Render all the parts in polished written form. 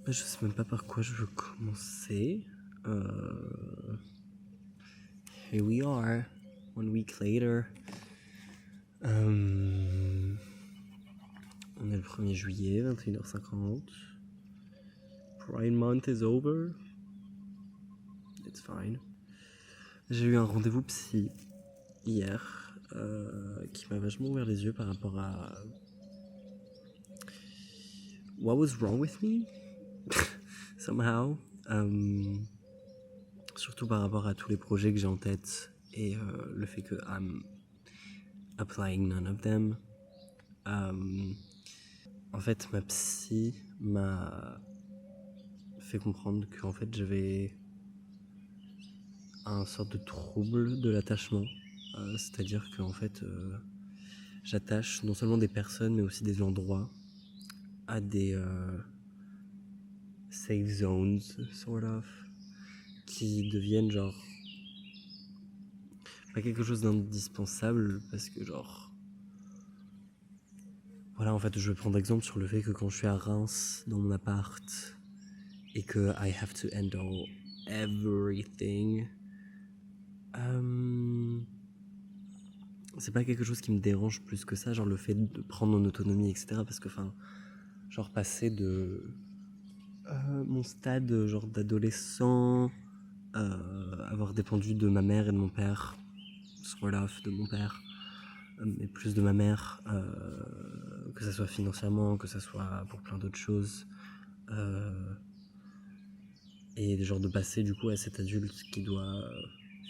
Je sais même pas par quoi je veux commencer. Here we are, 1 week later. On est le 1er juillet, 21h50. Pride Month is over. It's fine. J'ai eu un rendez-vous psy hier qui m'a vachement ouvert les yeux par rapport à what was wrong with me somehow. Surtout par rapport à tous les projets que j'ai en tête et le fait que I'm applying none of them. En fait, ma psy m'a fait comprendre qu'en fait j'avais un sorte de trouble de l'attachement. C'est-à-dire que en fait j'attache non seulement des personnes mais aussi des endroits à des safe zones sort of qui deviennent genre pas quelque chose d'indispensable parce que genre voilà, en fait je vais prendre exemple sur le fait que quand je suis à Reims dans mon appart et que I have to handle everything, c'est pas quelque chose qui me dérange plus que ça, genre le fait de prendre en autonomie, etc. Parce que, enfin, genre passer de mon stade genre d'adolescent, avoir dépendu de ma mère et de mon père, sort of de mon père, mais plus de ma mère, que ça soit financièrement, que ça soit pour plein d'autres choses, et genre de passer du coup à cet adulte qui doit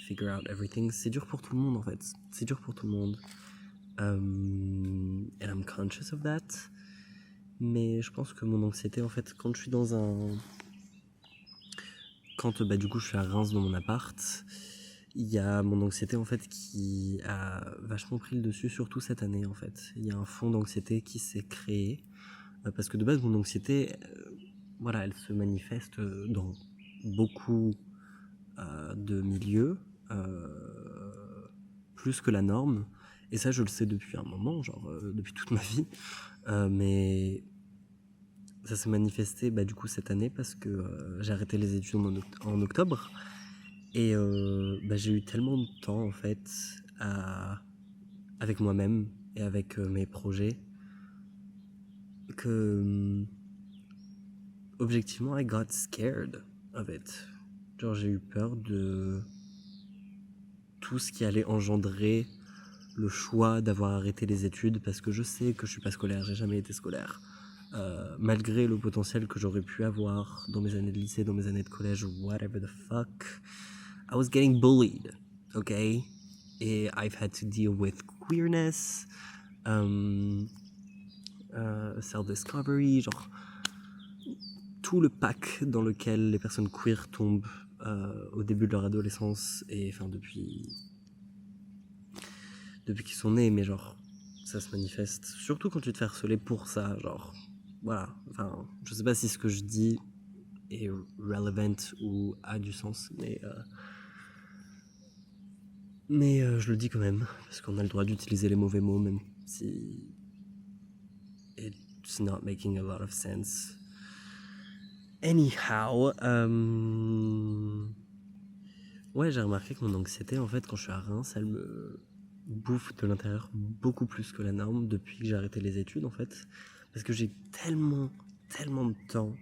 figure out everything, c'est dur pour tout le monde en fait, c'est dur pour tout le monde. And I'm conscious of that. Mais je pense que mon anxiété, en fait, quand je suis dans un... Quand du coup je suis à Reims dans mon appart, il y a mon anxiété en fait qui a vachement pris le dessus, surtout cette année en fait. Il y a un fond d'anxiété qui s'est créé, parce que de base mon anxiété, voilà, elle se manifeste dans beaucoup de milieux, plus que la norme. Et ça je le sais depuis un moment, genre depuis toute ma vie. Mais ça s'est manifesté du coup cette année parce que j'ai arrêté les études en octobre. Et j'ai eu tellement de temps en fait avec moi-même et avec mes projets que objectivement I got scared of it. Genre j'ai eu peur de tout ce qui allait engendrer le choix d'avoir arrêté les études parce que je sais que je suis pas scolaire, j'ai jamais été scolaire. Malgré le potentiel que j'aurais pu avoir dans mes années de lycée, dans mes années de collège, whatever the fuck, I was getting bullied, okay? Et I've had to deal with queerness, self-discovery, genre tout le pack dans lequel les personnes queer tombent au début de leur adolescence et enfin depuis qu'ils sont nés, mais genre ça se manifeste surtout quand tu te fais harceler pour ça, genre voilà, enfin je sais pas si ce que je dis est relevant ou a du sens, mais je le dis quand même parce qu'on a le droit d'utiliser les mauvais mots même si it's not making a lot of sense. Anyhow, ouais, j'ai remarqué que mon anxiété, en fait, quand je suis à Reims, elle me bouffe de l'intérieur beaucoup plus que la norme depuis que j'ai arrêté les études, en fait. Parce que j'ai tellement de temps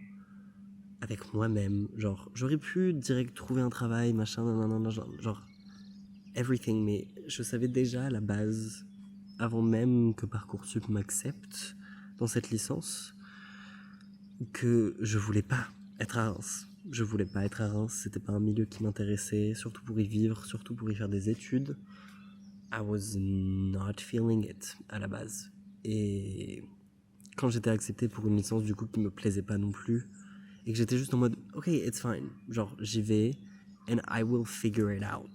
avec moi-même. Genre, j'aurais pu direct trouver un travail, machin, nanana, genre everything, mais je savais déjà à la base, avant même que Parcoursup m'accepte dans cette licence, que je voulais pas être à Reims. Je voulais pas être à Reims, c'était pas un milieu qui m'intéressait, surtout pour y vivre, surtout pour y faire des études. I was not feeling it à la base. Et quand j'étais accepté pour une licence du coup qui me plaisait pas non plus, et que j'étais juste en mode ok, it's fine, genre j'y vais and I will figure it out.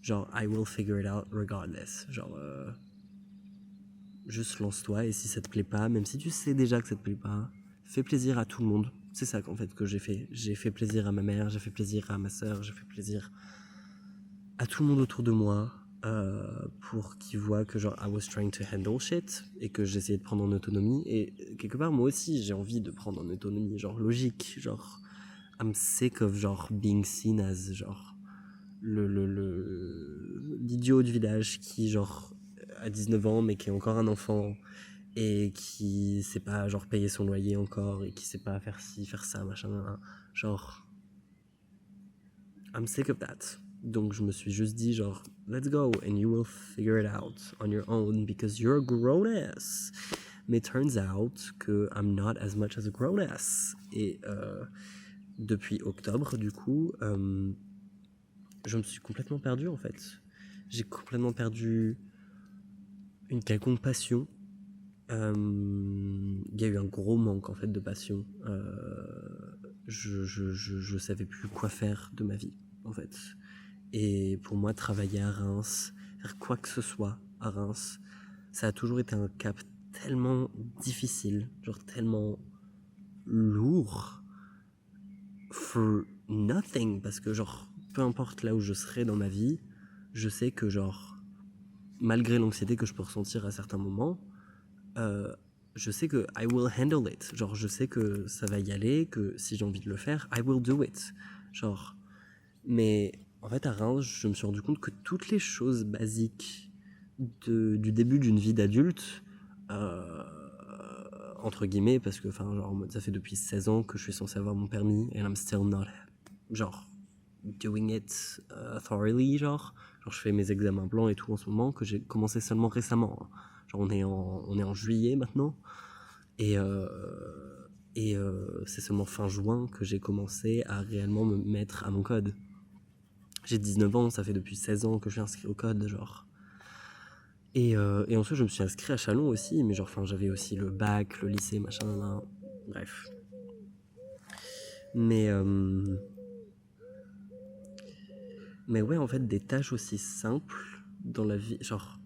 Genre I will figure it out regardless. Genre juste lance-toi et si ça te plaît pas, même si tu sais déjà que ça te plaît pas, fais plaisir à tout le monde. C'est ça qu'en fait que j'ai fait. J'ai fait plaisir à ma mère, j'ai fait plaisir à ma soeur, j'ai fait plaisir à tout le monde autour de moi. pour qu'ils voient que genre I was trying to handle shit et que j'essayais de prendre en autonomie. Et quelque part, moi aussi, j'ai envie de prendre en autonomie, genre logique, genre I'm sick of genre being seen as genre l'idiot du village qui genre a 19 ans mais qui est encore un enfant et qui sait pas genre payer son loyer encore et qui sait pas faire ci, faire ça, machin, genre I'm sick of that. Donc je me suis juste dit genre let's go and you will figure it out on your own because you're a grown ass. Mais turns out que I'm not as much as a grown ass. Et depuis octobre du coup je me suis complètement perdu en fait. J'ai complètement perdu une quelconque passion. Il y a eu un gros manque en fait de passion. Je savais plus quoi faire de ma vie en fait. Et pour moi, travailler à Reims, faire quoi que ce soit à Reims, ça a toujours été un cap tellement difficile, genre tellement lourd, for nothing, parce que genre, peu importe là où je serai dans ma vie, je sais que genre, malgré l'anxiété que je peux ressentir à certains moments, je sais que I will handle it. Genre, je sais que ça va y aller, que si j'ai envie de le faire, I will do it. Genre, mais en fait, à Reims, je me suis rendu compte que toutes les choses basiques du début d'une vie d'adulte, entre guillemets, parce que genre, ça fait depuis 16 ans que je suis censé avoir mon permis, and I'm still not, genre, doing it thoroughly, genre je fais mes examens blancs et tout en ce moment, que j'ai commencé seulement récemment. Hein. Genre, on est en juillet maintenant, et c'est seulement fin juin que j'ai commencé à réellement me mettre à mon code. J'ai 19 ans, ça fait depuis 16 ans que je suis inscrit au code, genre. Et ensuite, je me suis inscrit à Chalon aussi, mais genre, j'avais aussi le bac, le lycée, machin, là. Bref. Mais ouais, en fait, des tâches aussi simples dans la vie, genre,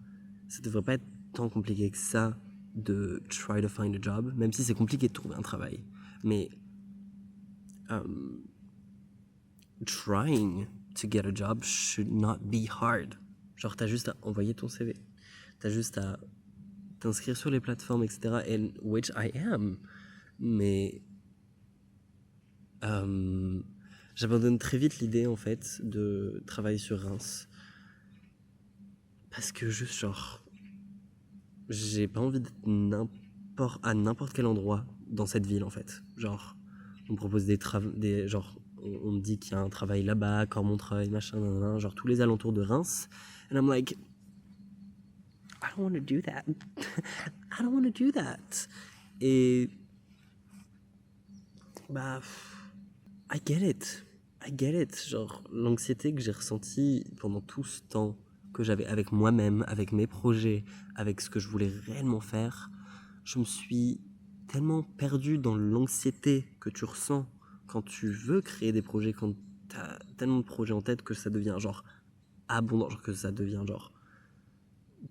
ça devrait pas être tant compliqué que ça de try to find a job, même si c'est compliqué de trouver un travail. Mais trying to get a job should not be hard. Genre, t'as juste à envoyer ton CV. T'as juste à t'inscrire sur les plateformes, etc. And which I am. Mais j'abandonne très vite l'idée, en fait, de travailler sur Reims. Parce que juste, genre, j'ai pas envie d'être à n'importe quel endroit dans cette ville, en fait. Genre, on me propose genre, on me dit qu'il y a un travail là-bas, Cormontreuil, machin, genre tous les alentours de Reims. And I'm like, I don't want to do that. I don't want to do that. Et bah, I get it. I get it. Genre, l'anxiété que j'ai ressentie pendant tout ce temps que j'avais avec moi-même, avec mes projets, avec ce que je voulais réellement faire, je me suis tellement perdu dans l'anxiété que tu ressens quand tu veux créer des projets, quand t'as tellement de projets en tête que ça devient genre abondant, genre que ça devient genre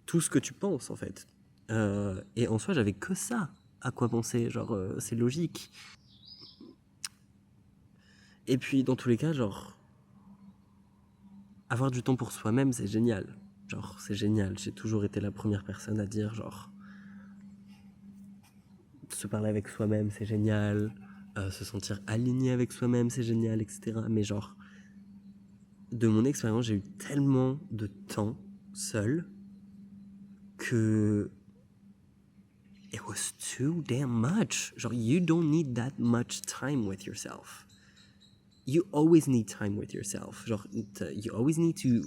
tout ce que tu penses en fait. Et en soi, j'avais que ça à quoi penser, genre c'est logique. Et puis dans tous les cas, genre avoir du temps pour soi-même, c'est génial. Genre c'est génial. J'ai toujours été la première personne à dire genre se parler avec soi-même, c'est génial. Se sentir aligné avec soi-même, c'est génial, etc. Mais genre, de mon expérience, j'ai eu tellement de temps seul que it was too damn much. Genre, you don't need that much time with yourself. You always need time with yourself. Genre, you always need to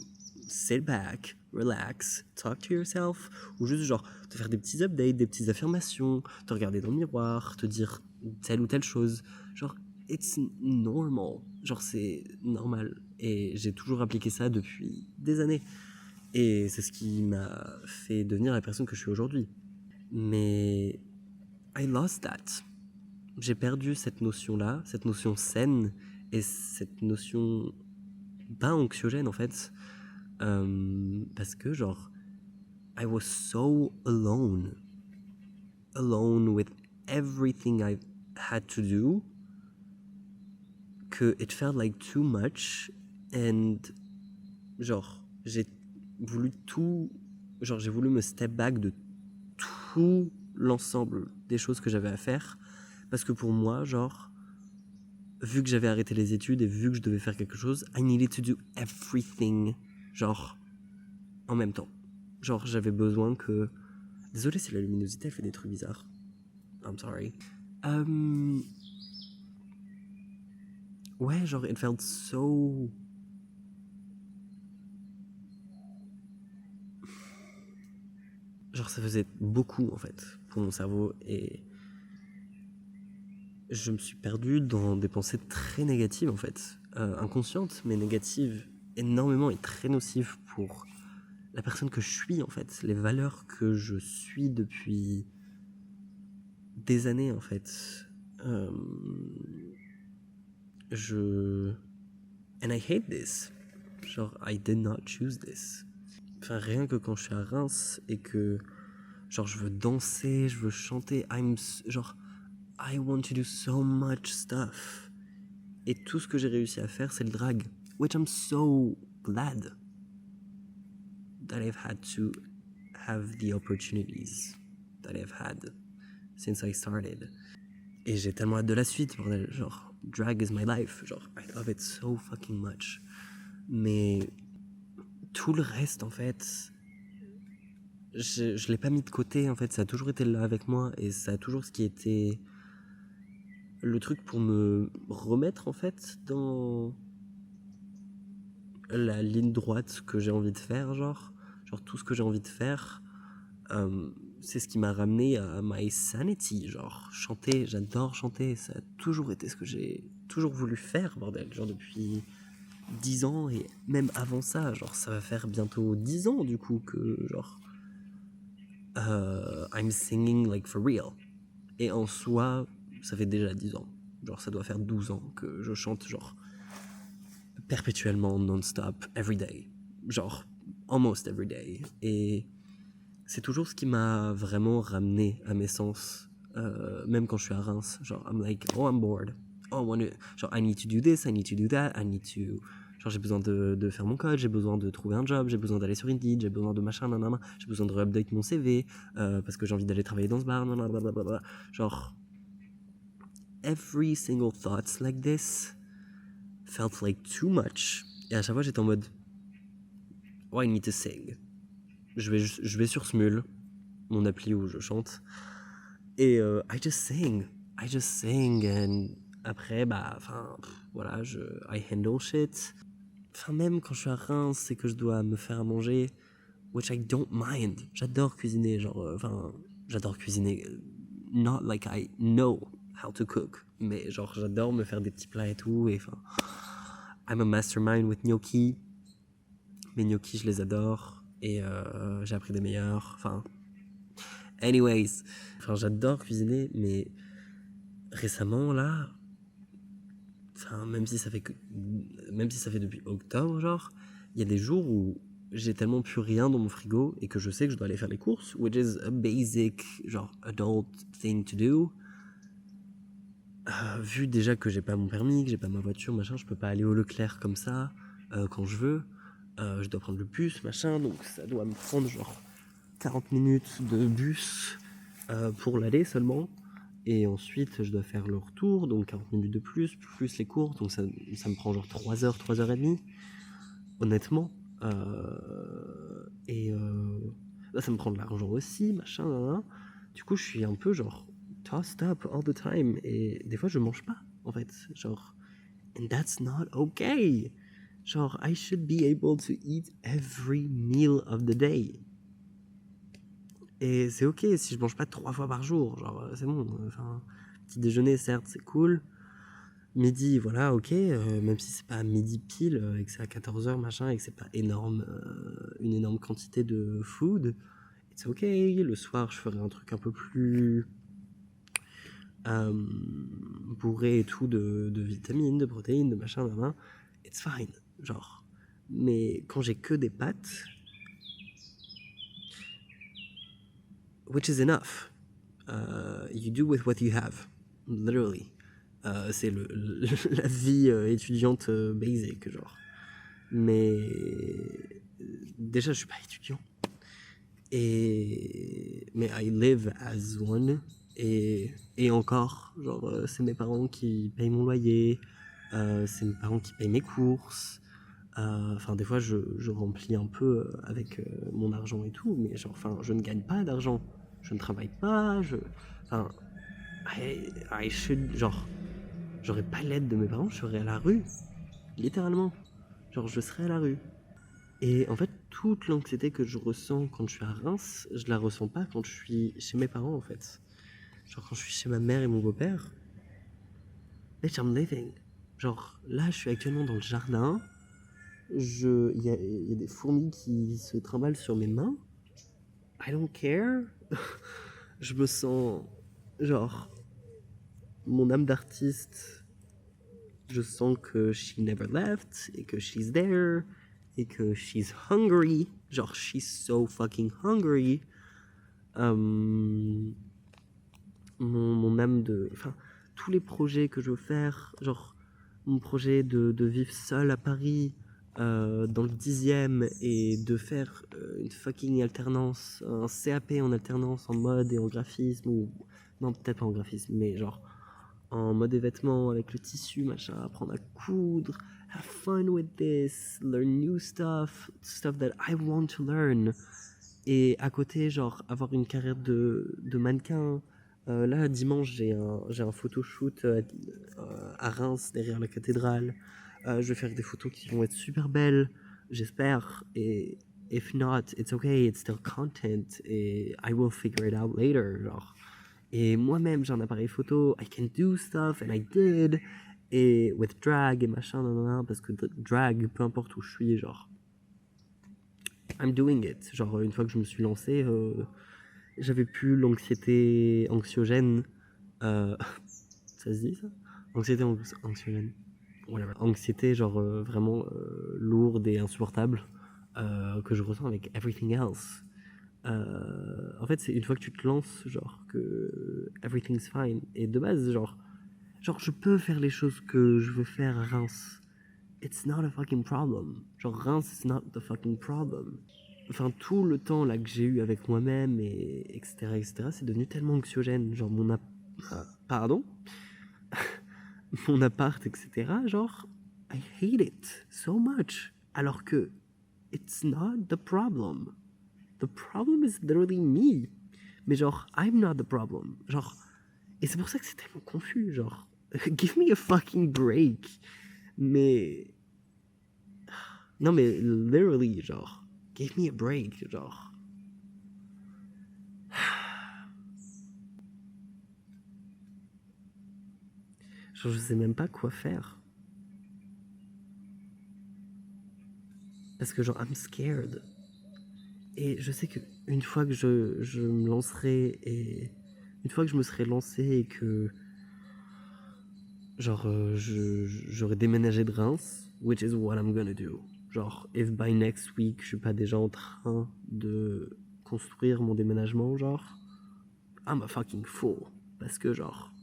sit back, relax, talk to yourself, ou juste genre te faire des petits updates, des petites affirmations, te regarder dans le miroir, te dire telle ou telle chose. Genre, it's normal. Genre, c'est normal. Et j'ai toujours appliqué ça depuis des années. Et c'est ce qui m'a fait devenir la personne que je suis aujourd'hui. Mais I lost that. J'ai perdu cette notion-là, cette notion saine et cette notion pas anxiogène en fait. Parce que genre I was so alone with everything I had to do que it felt like too much and genre j'ai voulu tout... Genre, j'ai voulu me step back de tout l'ensemble des choses que j'avais à faire. Parce que pour moi, genre, vu que j'avais arrêté les études et vu que je devais faire quelque chose, I needed to do everything, genre, en même temps. Genre, j'avais besoin que... Désolé si la luminosité elle fait des trucs bizarres. I'm sorry. Ouais, genre, it felt so... Genre, ça faisait beaucoup, en fait, pour mon cerveau. Et je me suis perdu dans des pensées très négatives, en fait. Inconscientes, mais négatives énormément et très nocives pour la personne que je suis, en fait. Les valeurs que je suis depuis des années, en fait. And I hate this. Genre, I did not choose this. Enfin, rien que quand je suis à Reims et que, genre, je veux danser, je veux chanter, genre, I want to do so much stuff. Et tout ce que j'ai réussi à faire, c'est le drag. Which I'm so glad that I've had to have the opportunities that I've had since I started. Et j'ai tellement hâte de la suite, bordel. Genre, drag is my life. Genre, I love it so fucking much. Mais tout le reste, en fait, je l'ai pas mis de côté, en fait. Ça a toujours été là avec moi et ça a toujours ce qui était le truc pour me remettre, en fait, dans la ligne droite que j'ai envie de faire, genre tout ce que j'ai envie de faire, c'est ce qui m'a ramené à my sanity, genre chanter, j'adore chanter, ça a toujours été ce que j'ai toujours voulu faire, bordel, genre depuis 10 ans et même avant ça, genre ça va faire bientôt 10 ans du coup que genre I'm singing like for real. Et en soi, ça fait déjà 10 ans, genre ça doit faire 12 ans que je chante genre perpétuellement, non-stop, every day. Genre, almost every day. Et c'est toujours ce qui m'a vraiment ramené à mes sens, même quand je suis à Reims. Genre, I'm like, oh, I'm bored. Oh, genre, I need to do this, I need to do that, I need to... Genre, j'ai besoin de faire mon code, j'ai besoin de trouver un job, j'ai besoin d'aller sur Indeed, j'ai besoin de machin, nanana, j'ai besoin de re-update mon CV, parce que j'ai envie d'aller travailler dans ce bar, nanana. Genre, every single thoughts like this felt like too much. Et à chaque fois, j'étais en mode, oh, I need to sing. Je vais sur Smule, mon appli où je chante, et I just sing, and après, bah, enfin, voilà, I handle shit. Enfin, même quand je suis à Reims et que je dois me faire à manger, which I don't mind. J'adore cuisiner, genre, j'adore cuisiner. Not like I know how to cook, mais genre, j'adore me faire des petits plats et tout, et enfin... I'm a mastermind with gnocchi. Mes gnocchis, je les adore. Et j'ai appris des meilleurs. Enfin, anyways. Enfin, j'adore cuisiner, mais récemment, là... Enfin, même si ça fait depuis octobre, genre... Il y a des jours où j'ai tellement plus rien dans mon frigo et que je sais que je dois aller faire les courses, which is a basic, genre, adult thing to do. Vu déjà que j'ai pas mon permis, que j'ai pas ma voiture, machin, je peux pas aller au Leclerc comme ça quand je veux. Je dois prendre le bus, machin, donc ça doit me prendre genre 40 minutes de bus pour l'aller seulement. Et ensuite, je dois faire le retour, donc 40 minutes de plus les cours, donc ça me prend genre 3 heures, 3 heures et demie, honnêtement. Là, ça me prend de l'argent aussi, machin, nan. Du coup, je suis un peu genre tossed up all the time, et des fois, je mange pas, en fait, genre, and that's not okay. Genre, I should be able to eat every meal of the day. Et c'est ok si je mange pas 3 fois par jour, genre, c'est bon. Enfin, petit déjeuner, certes, c'est cool. Midi, voilà, ok, même si c'est pas à midi pile, et que c'est à 14h, machin, et que c'est pas énorme, une énorme quantité de food, it's ok. Le soir, je ferai un truc un peu plus bourré et tout de vitamines, de protéines, de machin, machin. It's fine, genre. Mais quand j'ai que des pâtes, which is enough, you do with what you have, literally. C'est la vie étudiante basic, genre. Mais déjà, je suis pas étudiant. Mais I live as one. Et encore, genre, c'est mes parents qui payent mon loyer, c'est mes parents qui payent mes courses. Enfin, des fois, je remplis un peu avec mon argent et tout, mais genre, enfin, je ne gagne pas d'argent. Je ne travaille pas, enfin, I should, genre, j'aurais pas l'aide de mes parents, je serais à la rue, littéralement. Genre, je serais à la rue. Et en fait, toute l'anxiété que je ressens quand je suis à Reims, je la ressens pas quand je suis chez mes parents, en fait. Genre, quand je suis chez ma mère et mon beau-père, bitch, I'm living. Genre, là, je suis actuellement dans le jardin. Il y a des fourmis qui se trimballent sur mes mains. I don't care. Je me sens, genre, mon âme d'artiste, je sens que she never left, et que she's there, et que she's hungry. Genre, she's so fucking hungry. Mon âme de... Enfin, tous les projets que je veux faire, genre mon projet de vivre seul à Paris, dans le 10e, et de faire une fucking alternance, un CAP en alternance en mode et en graphisme, ou... Non, peut-être pas en graphisme, mais genre en mode et vêtements, avec le tissu, machin, apprendre à coudre, have fun with this, learn new stuff, stuff that I want to learn. Et à côté, genre, avoir une carrière de mannequin. Là, dimanche, j'ai un photoshoot à Reims, derrière la cathédrale. Je vais faire des photos qui vont être super belles, j'espère. Et if not, it's okay, it's still content. Et I will figure it out later, genre. Et moi-même, j'ai un appareil photo, I can do stuff, and I did. Et with drag et machin, nanana, parce que drag, peu importe où je suis, genre, I'm doing it. Genre, une fois que je me suis lancé, j'avais plus l'anxiété anxiogène. Ça se dit ça? Anxiété anxiogène. Whatever. Anxiété, genre vraiment lourde et insupportable, que je ressens avec everything else. En fait, c'est une fois que tu te lances, genre, que everything's fine. Et de base, genre, je peux faire les choses que je veux faire à Reims. It's not a fucking problem. Genre, Reims, it's not the fucking problem. Enfin, tout le temps là que j'ai eu avec moi-même, et etc., c'est devenu tellement anxiogène. Genre, pardon? Mon appart, etc., genre, I hate it so much. Alors que, it's not the problem. The problem is literally me. Mais genre, I'm not the problem. Genre, et c'est pour ça que c'est tellement confus, genre, give me a fucking break. Mais, non mais, literally, genre, give me a break, genre. Genre, je sais même pas quoi faire. Parce que genre, I'm scared. Et je sais qu'une fois que je me lancerai, et une fois que je me serai lancé et que genre j'aurais déménagé de Reims, which is what I'm gonna do. Genre, if by next week je suis pas déjà en train de construire mon déménagement, genre, I'm a fucking fool. Parce que genre,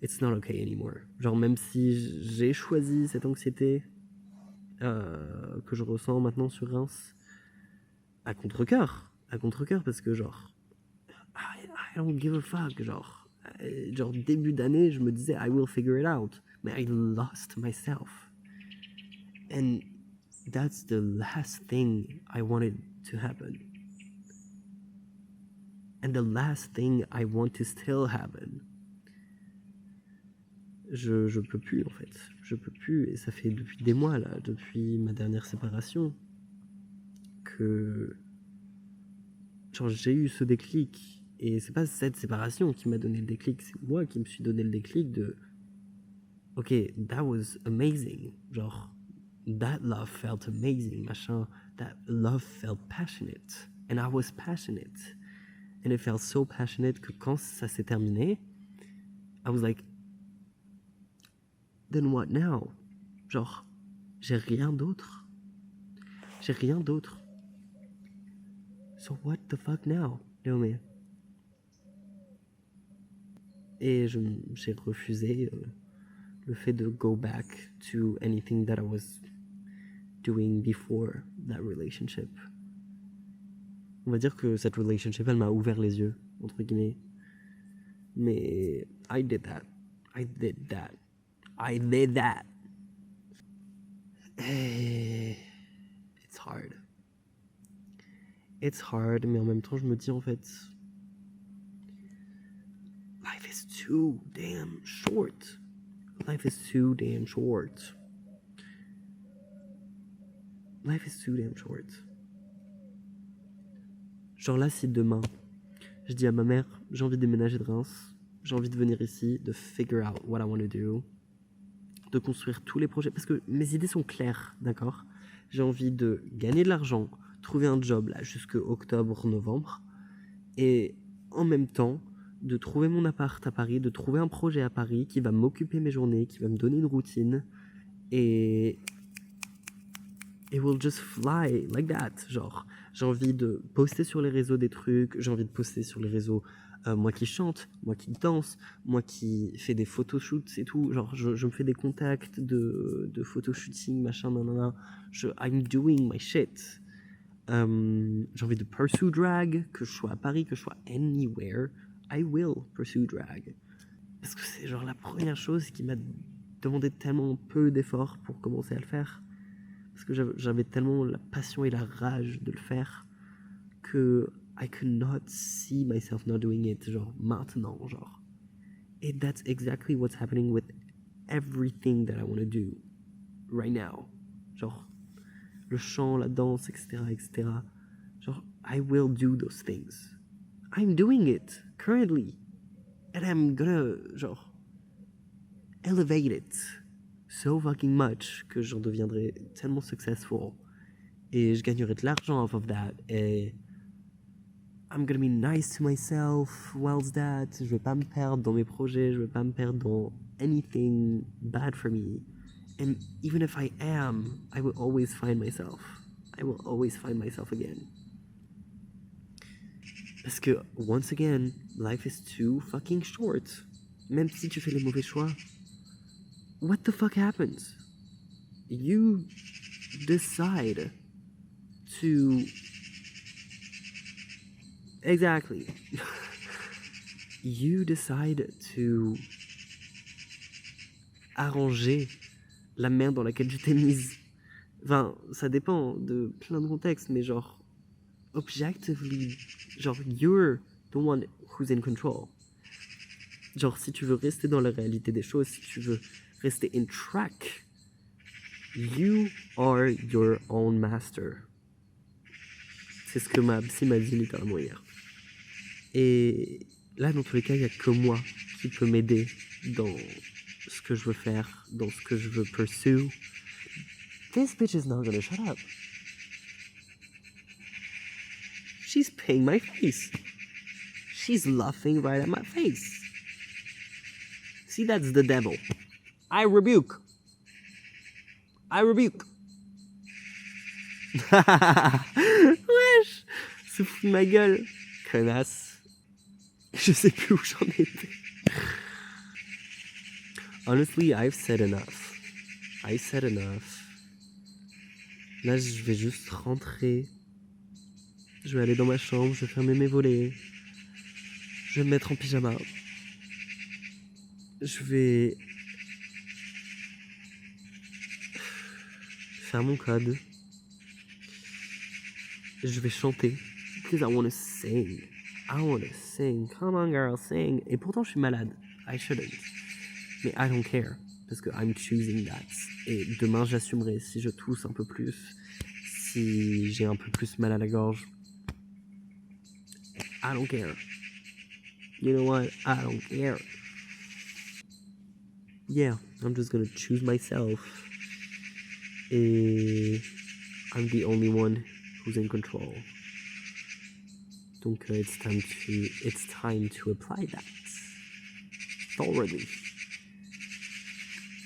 it's not okay anymore. Genre, même si j'ai choisi cette anxiété que je ressens maintenant sur Reims, à contre-cœur, parce que genre, I don't give a fuck, genre, début d'année, je me disais, I will figure it out, mais I lost myself. And that's the last thing I wanted to happen. And the last thing I want to still happen. Je peux plus, en fait. Je peux plus, et ça fait depuis des mois, là, depuis ma dernière séparation, que genre, j'ai eu ce déclic. Et c'est pas cette séparation qui m'a donné le déclic, c'est moi qui me suis donné le déclic de ok, that was amazing. Genre, that love felt amazing, machin. That love felt passionate. And I was passionate. And it felt so passionate que quand ça s'est terminé, I was like, then what now? Genre, j'ai rien d'autre. J'ai rien d'autre. So what the fuck now? Léomé. Et j'ai refusé le fait de go back to anything that I was doing before that relationship. On va dire que cette relationship, elle m'a ouvert les yeux, entre guillemets. Mais I did that. Et it's hard, mais en même temps, je me dis en fait, life is too damn short. Life is too damn short. Genre là, si demain, je dis à ma mère, j'ai envie de déménager de Reims, j'ai envie de venir ici, de figure out what I want to do, de construire tous les projets, parce que mes idées sont claires, d'accord? J'ai envie de gagner de l'argent, trouver un job là jusqu'à octobre, novembre, et en même temps, de trouver mon appart à Paris, de trouver un projet à Paris qui va m'occuper mes journées, qui va me donner une routine, et it will just fly like that. Genre, j'ai envie de poster sur les réseaux des trucs, j'ai envie de poster sur les réseaux moi qui chante, moi qui danse, moi qui fais des photoshoots et tout. Genre, je me fais des contacts de photoshooting, machin, nanana. I'm doing my shit. J'ai envie de pursue drag, que je sois à Paris, que je sois anywhere. I will pursue drag. Parce que c'est genre la première chose qui m'a demandé tellement peu d'efforts pour commencer à le faire. Parce que j'avais tellement la passion et la rage de le faire que I could not see myself not doing it, genre maintenant, genre. And that's exactly what's happening with everything that I want to do right now. Genre, le chant, la danse, etc., etc. Genre, I will do those things. I'm doing it currently. And I'm gonna, genre, elevate it so fucking much que j'en deviendrai tellement successful. Et je gagnerai de l'argent off of that. Et I'm gonna be nice to myself whilst that. Je vais pas me perdre dans mes projets. Je vais pas me perdre dans anything bad for me. And even if I am, I will always find myself. I will always find myself again. Parce que, once again, life is too fucking short. Même si tu fais les mauvais choix, what the fuck happens? You decide to... Exactly. You decide to arranger la merde dans laquelle tu t'es mise. Enfin, ça dépend de plein de contextes, mais genre, objectively, genre, you're the one who's in control. Genre, si tu veux rester dans la réalité des choses, si tu veux rester in track, you are your own master. C'est ce que ma psy m'a dit littéralement hier. Et là, dans tous les cas, il n'y a que moi qui peut m'aider dans ce que je veux faire, dans ce que je veux pursue. This bitch is not gonna shut up. She's paying my face. She's laughing right at my face. See, that's the devil. I rebuke. Wesh, se fout de ma gueule. Connasse. Je sais plus où j'en étais. Honestly, I've said enough. Là, je vais juste rentrer. Je vais aller dans ma chambre, je vais fermer mes volets. Je vais me mettre en pyjama. Je vais faire mon code. Je vais chanter. Because I wanna sing. Come on, girl, sing. Et pourtant, je suis malade. I shouldn't. Mais I don't care. Parce que I'm choosing that. Et demain, j'assumerai si je tousse un peu plus. Si j'ai un peu plus mal à la gorge. I don't care. You know what? I don't care. Yeah, I'm just gonna choose myself. Et I'm the only one who's in control. Donc it's time to apply that. Thoroughly.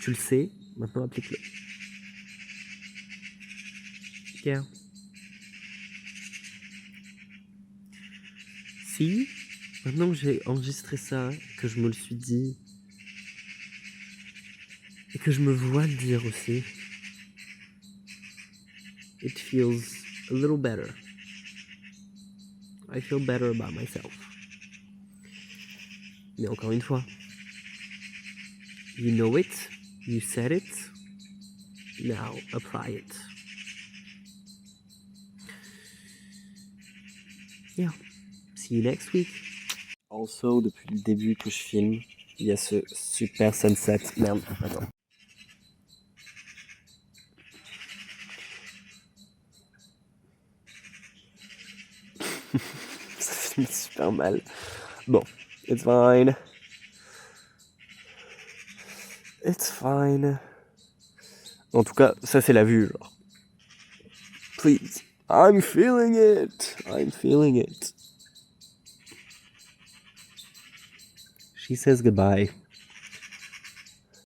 Tu le sais, maintenant applique-le. Yeah. Si, maintenant que j'ai enregistré ça, que je me le suis dit, et que je me vois le dire aussi, it feels a little better. I feel better about myself. Mais encore une fois, you know it, you said it, now apply it. Yeah, see you next week. Also, depuis le début que je filme, il y a ce super sunset. Merde, attends. Ça filme super mal. Bon, it's fine. It's fine. En tout cas, ça c'est la vue, genre. Please. I'm feeling it. I'm feeling it. She says goodbye.